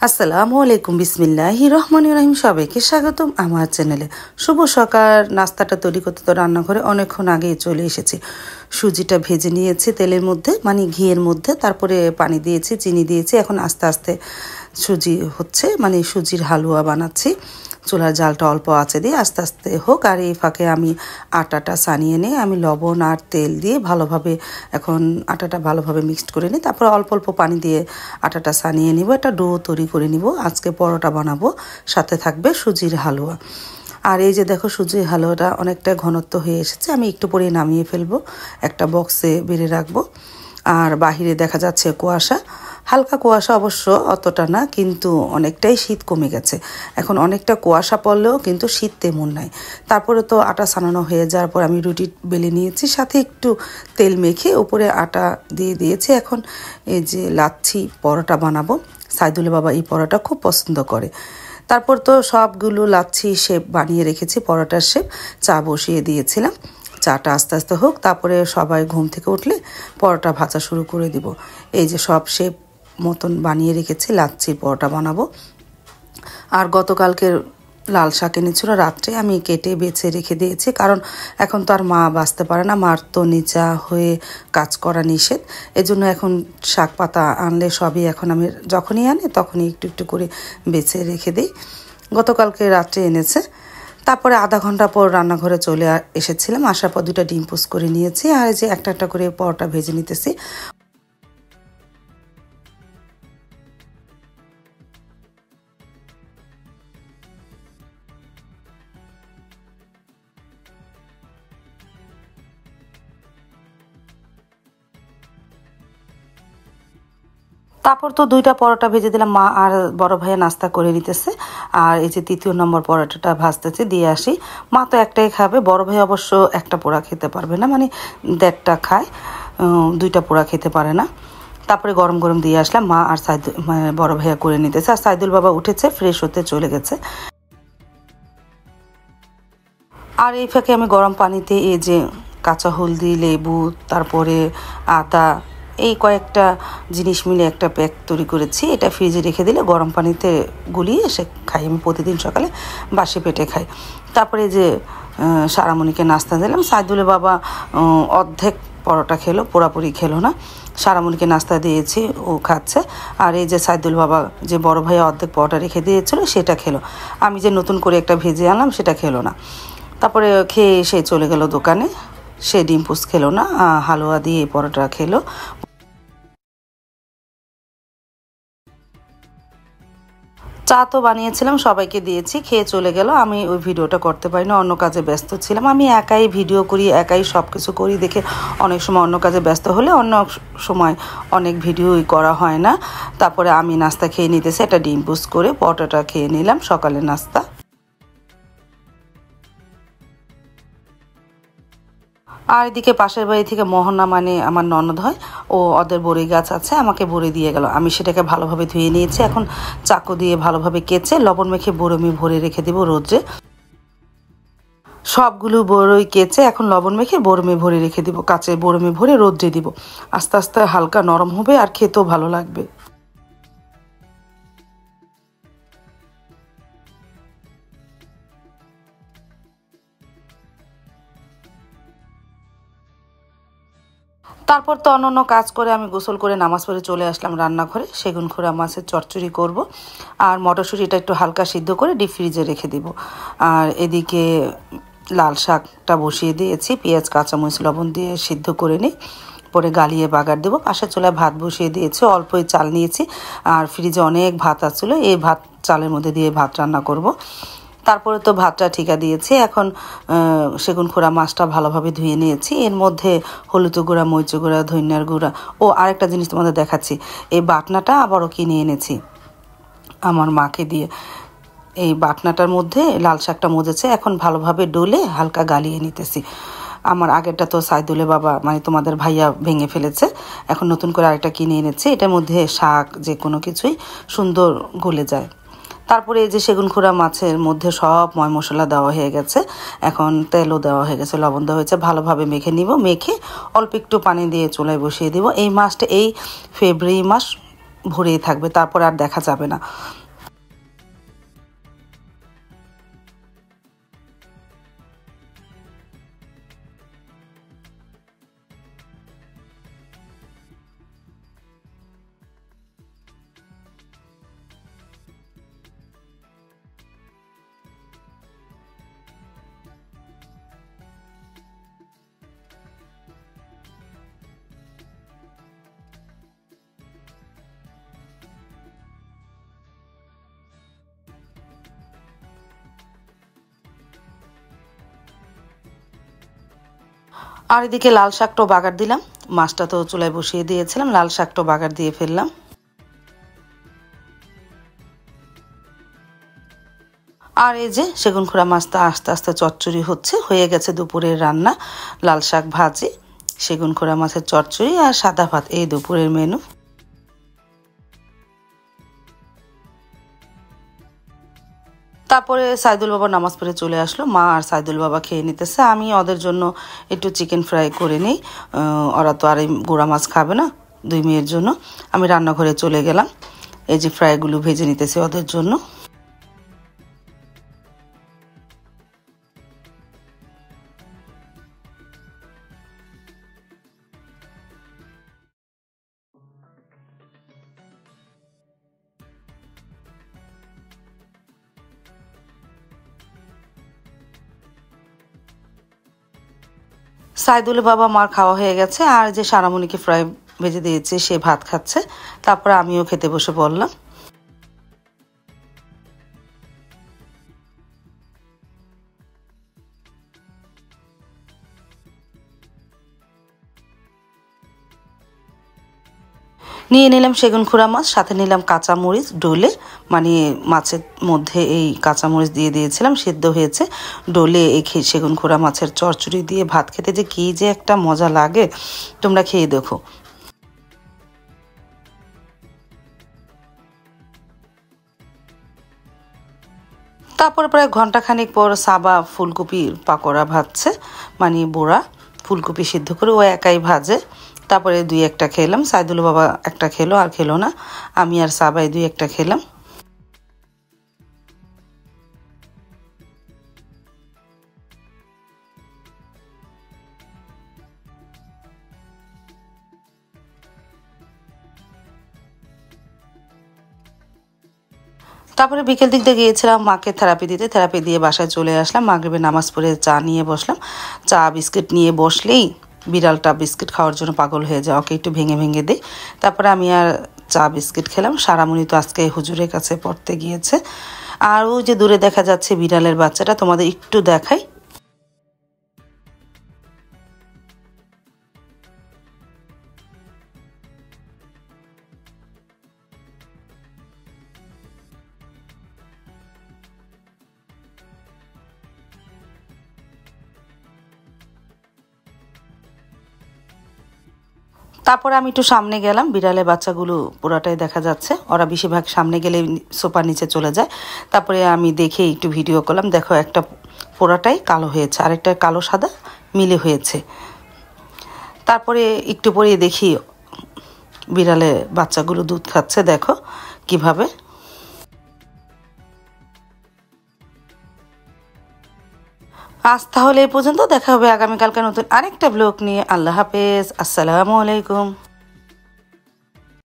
আসসালামু আলাইকুম বিসমিল্লাহির রহমানির রহিম। সবাইকে স্বাগতম আমার চ্যানেলে। শুভ সকাল। নাস্তাটা তৈরি করতে তো রান্নাঘরে অনেকক্ষণ আগেই চলে এসেছি। সুজিটা ভেজে নিয়েছি তেলের মধ্যে, মানে ঘিয়ের মধ্যে, তারপরে পানি দিয়েছি, চিনি দিয়েছি। এখন আস্তে আস্তে সুজি হচ্ছে, মানে সুজির হালুয়া বানাচ্ছি। চুলার জালটা অল্প আঁচে দিয়ে আস্তে আস্তে হোক। আর এই ফাঁকে আমি আটাটা সানিয়ে নিয়ে আমি লবণ আর তেল দিয়ে ভালোভাবে এখন আটাটা ভালোভাবে মিক্সড করে নিই। তারপর অল্প অল্প পানি দিয়ে আটাটা সানিয়ে নিব। একটা ডো তৈরি করে নিব। আজকে পরোটা বানাবো, সাথে থাকবে সুজির হালুয়া। আর এই যে দেখো, সুজির হালুয়াটা অনেকটা ঘনত্ব হয়ে এসেছে। আমি একটু পরে নামিয়ে ফেলবো, একটা বক্সে বেড়ে রাখবো। আর বাহিরে দেখা যাচ্ছে কুয়াশা, হালকা কুয়াশা, অবশ্য অতটা না, কিন্তু অনেকটাই শীত কমে গেছে। এখন অনেকটা কুয়াশা পড়লেও কিন্তু শীত তেমন নাই। তারপরে তো আটা সানানো হয়ে যাওয়ার পর আমি রুটি বেলে নিয়েছি, সাথে একটু তেল মেখে উপরে আটা দিয়ে দিয়েছি। এখন এই যে লাচ্ছি পরোটা বানাবো। সাইদুলের বাবা এই পরোটা খুব পছন্দ করে। তারপর তো সবগুলো লাচ্ছি শেপ বানিয়ে রেখেছি, পরোটার শেপ। চা বসিয়ে দিয়েছিলাম, চাটা আস্তে আস্তে হোক। তারপরে সবাই ঘুম থেকে উঠলে পরোটা ভাজা শুরু করে দিব। এই যে সব শেপ মতন বানিয়ে রেখেছি, লাচ্ছির পরোটা বানাবো। আর গতকালকের লাল শাক এনেছিল রাত্রে, আমি কেটে বেছে রেখে দিয়েছি, কারণ এখন তো আর মা বাঁচতে পারে না, মার তো নিচা হয়ে কাজ করা নিষেধ। এজন্য এখন শাক পাতা আনলে সবই এখন আমি যখনই আনি তখনই একটু একটু করে বেছে রেখে দিই। গতকালকে রাত্রে এনেছে। তারপরে আধা ঘন্টা পর রান্নাঘরে চলে এসেছিলাম। আসার পর 2টা ডিম পোস্ট করে নিয়েছি, আর এই যে একটা একটা করে পরোটা ভেজে নিতেছি। তারপর তো 2টা পরোটা ভেজে দিলাম। মা আর বড় ভাইয়া নাস্তা করে নিতেছে। আর এই যে 3য় নম্বর পরোটাটা ভাজতেছে, দিয়ে আসি। মা তো একটাই খাবে, বড় ভাই অবশ্য একটা পোড়া খেতে পারবে না, মানে 1.5টা খায়, 2টা পোড়া খেতে পারে না। তারপরে গরম গরম দিয়ে আসলাম। মা আর বড় ভাইয়া করে নিতেছে। আর সাইদুল বাবা উঠেছে, ফ্রেশ হতে চলে গেছে। আর এই ফাঁকে আমি গরম পানিতে এই যে কাঁচা হলদি, লেবু, তারপরে আদা, এই কয়েকটা জিনিস মিলে একটা প্যাক তৈরি করেছি। এটা ফ্রিজে রেখে দিলে গরম পানিতে গুলিয়ে সে খাই। আমি প্রতিদিন সকালে বাসি পেটে খাই। তারপরে যে সারামণিকে নাস্তা দিলাম। সাইদুলের বাবা অর্ধেক পরোটা খেলো, পুরাপুরি খেলো না। সারামণিকে নাস্তা দিয়েছি, ও খাচ্ছে। আর এই যে সাইদুল বাবা যে বড় ভাইয়া অর্ধেক পরোটা রেখে দিয়েছিল সেটা খেলো। আমি যে নতুন করে একটা ভেজে আনলাম সেটা খেলো না। তারপরে খেয়ে সে চলে গেল দোকানে। সে ডিম পোস্ট খেলো না, হালুয়া দিয়ে পরোটা খেলো। চা তো বানিয়েছিলাম, সবাইকে দিয়েছি, খেয়ে চলে গেল। আমি ওই ভিডিওটা করতে পারি না, অন্য কাজে ব্যস্ত ছিলাম। আমি একাই ভিডিও করি, একাই সব কিছু করি দেখে অনেক সময় অন্য কাজে ব্যস্ত হলে অন্য সময় অনেক ভিডিওই করা হয় না। তারপরে আমি নাস্তা খেয়ে নিতেছি, একটা ডিম পোস্ট করে পরোটাটা খেয়ে নিলাম, সকালের নাস্তা। আর এদিকে পাশের বাড়ি থেকে মোহনা, মানে আমার ননদ হয়, ও ওদের বড়ি গাছ আছে, আমাকে বড়ি দিয়ে গেল। আমি সেটাকে ভালোভাবে ধুয়ে নিয়েছি। এখন চাকু দিয়ে ভালোভাবে কেচে লবণ মেখে বরমি ভরে রেখে দিব রোদ্রে। সবগুলো বড়ই কেচে এখন লবণ মেখে বরমে ভরে রেখে দিব, কাঁচে বরমে ভরে রোদ্রে দিব। আস্তে আস্তে হালকা নরম হবে আর খেতেও ভালো লাগবে। তারপর তো অন্য কাজ করে আমি গোসল করে নামাজ পড়ে চলে আসলাম রান্নাঘরে। সেগুন খোড়া মাছের চচ্চড়ি করব। আর মটরশুঁটিটা একটু হালকা সিদ্ধ করে ডিপ ফ্রিজে রেখে দিব। আর এদিকে লাল শাকটা বসিয়ে দিয়েছি, পেঁয়াজ কাঁচামরিচ লবণ দিয়ে সিদ্ধ করে নিই, পরে গালিয়ে বাগার দেবো। পাশের চুলায় ভাত বসিয়ে দিয়েছি, অল্পই চাল নিয়েছি। আর ফ্রিজে অনেক ভাত আছিল, এই ভাত চালের মধ্যে দিয়ে ভাত রান্না করব। তারপরে তো ভাতটা ঠিকা দিয়েছি। এখন সেগুন খোড়া মাছটা ভালোভাবে ধুয়ে নিয়েছি। এর মধ্যে হলুদ গুঁড়া, মরিচ গুঁড়া, ধনিয়ার গুঁড়া, ও আরেকটা জিনিস তোমাদের দেখাচ্ছি, এই বাটনাটা আবারও কিনে এনেছি আমার মাকে দিয়ে। এই বাটনাটার মধ্যে লাল শাকটা মজেছে, এখন ভালোভাবে ডলে হালকা গালিয়ে নিতেছি। আমার আগেরটা তো সাইদুলে বাবা, মানে তোমাদের ভাইয়া, ভেঙে ফেলেছে। এখন নতুন করে আরেকটা কিনে এনেছি। এটার মধ্যে শাক যে কোনো কিছুই সুন্দর গলে যায়। তারপরে এই যে সেগুন খোড়া মাছের মধ্যে সব ময় মশলা দেওয়া হয়ে গেছে। এখন তেলও দেওয়া হয়ে গেছে, লবণ দেওয়া হয়েছে। ভালোভাবে মেখে নিব, মেখে অল্প একটু পানি দিয়ে চুলায় বসিয়ে দিব। এই মাছটা এই ফেব্রুয়ারি মাস ভরেই থাকবে, তারপর আর দেখা যাবে না। আর এদিকে লাল শাকটাও বাগার দিলাম, মাছটা তো চুলায় বসিয়ে দিয়েছিলাম, লাল শাকটাও বাগার দিয়ে ফেললাম। আর এই যে সেগুন খোড়া মাছটা আস্তে আস্তে চচ্চড়ি হচ্ছে, হয়ে গেছে দুপুরের রান্না। লাল শাক ভাজি, সেগুন খোড়া মাছের চচ্চড়ি আর সাদা ভাত, এই দুপুরের মেনু। তারপরে সাইদুল বাবা নামাজ পড়ে চলে আসলো, মা আর সাইদুল বাবা খেয়ে নিতেছে। আমি ওদের জন্য একটু চিকেন ফ্রাই করে নিই, ওরা তো আর এই গুঁড়া মাছ খাবে না। দুই মেয়ের জন্য আমি রান্নাঘরে চলে গেলাম, এই যে ফ্রাইগুলো ভেজে নিতেছি ওদের জন্য। সাইদুল বাবা মার খাওয়া হয়ে গেছে, আর যে সারামণিকে ফ্রাই ভেজে দিয়েছে, সে ভাত খাচ্ছে। তারপরে আমিও খেতে বসে পড়লাম। নিয়ে নিলাম সেগুন খোড়া মাছ, সাথে নিলাম কাঁচামরিচ ডলে, মানে মাছের মধ্যে এই কাঁচামরিচ দিয়ে দিয়েছিলাম, সেদ্ধ হয়েছে। ডলে এই সেগুন খোড়া মাছের চচ্চড়ি দিয়ে ভাত খেতে যে কী যে একটা মজা লাগে, তোমরা খেয়ে দেখো। তারপর প্রায় ঘন্টাখানিক পর সাবা ফুলকপির পাকোড়া ভাজছে, মানে বোড়া ফুলকপি সিদ্ধ করে ও একাই ভাজে। তারপরে দুই একটা খেলাম, সাইদুল বাবা একটা খেলো আর খেলো না, আমি আর সাবাই দুই একটা খেলাম। তারপরে বিকেল দিকটা গিয়েছিলাম মাকে থেরাপি দিতে, থেরাপি দিয়ে বাসায় চলে আসলাম। মাগরিবের নামাজ পড়ে চা নিয়ে বসলাম, চা বিস্কিট নিয়ে বসলেই বিড়ালটা বিস্কিট খাওয়ার জন্য পাগল হয়ে যায়, ওকে একটু ভেঙে ভেঙে দিই। তারপরে আমি আর চা বিস্কিট খেলাম। সারামণি তো আজকে হুজুরের কাছে পড়তে গিয়েছে। আর ওই যে দূরে দেখা যাচ্ছে বিড়ালের বাচ্চাটা, তোমাদের একটু দেখাই। তারপরে আমি একটু সামনে গেলাম, বিড়ালের বাচ্চাগুলো পুরাটাই দেখা যাচ্ছে, ওরা বেশিরভাগ সামনে গেলে সোফার নিচে চলে যায়। তারপরে আমি দেখে একটু ভিডিও করলাম, দেখো একটা পুরাটাই কালো হয়েছে, আরেকটা কালো সাদা মিলে হয়েছে। তারপরে একটু পরে দেখি বিড়ালে বাচ্চাগুলো দুধ খাচ্ছে, দেখো কিভাবে। আজ তাহলে এই পর্যন্ত, দেখা হবে আগামীকালকে নতুন আরেকটা ব্লগ নিয়ে। আল্লাহ হাফেজ, আসসালামু আলাইকুম।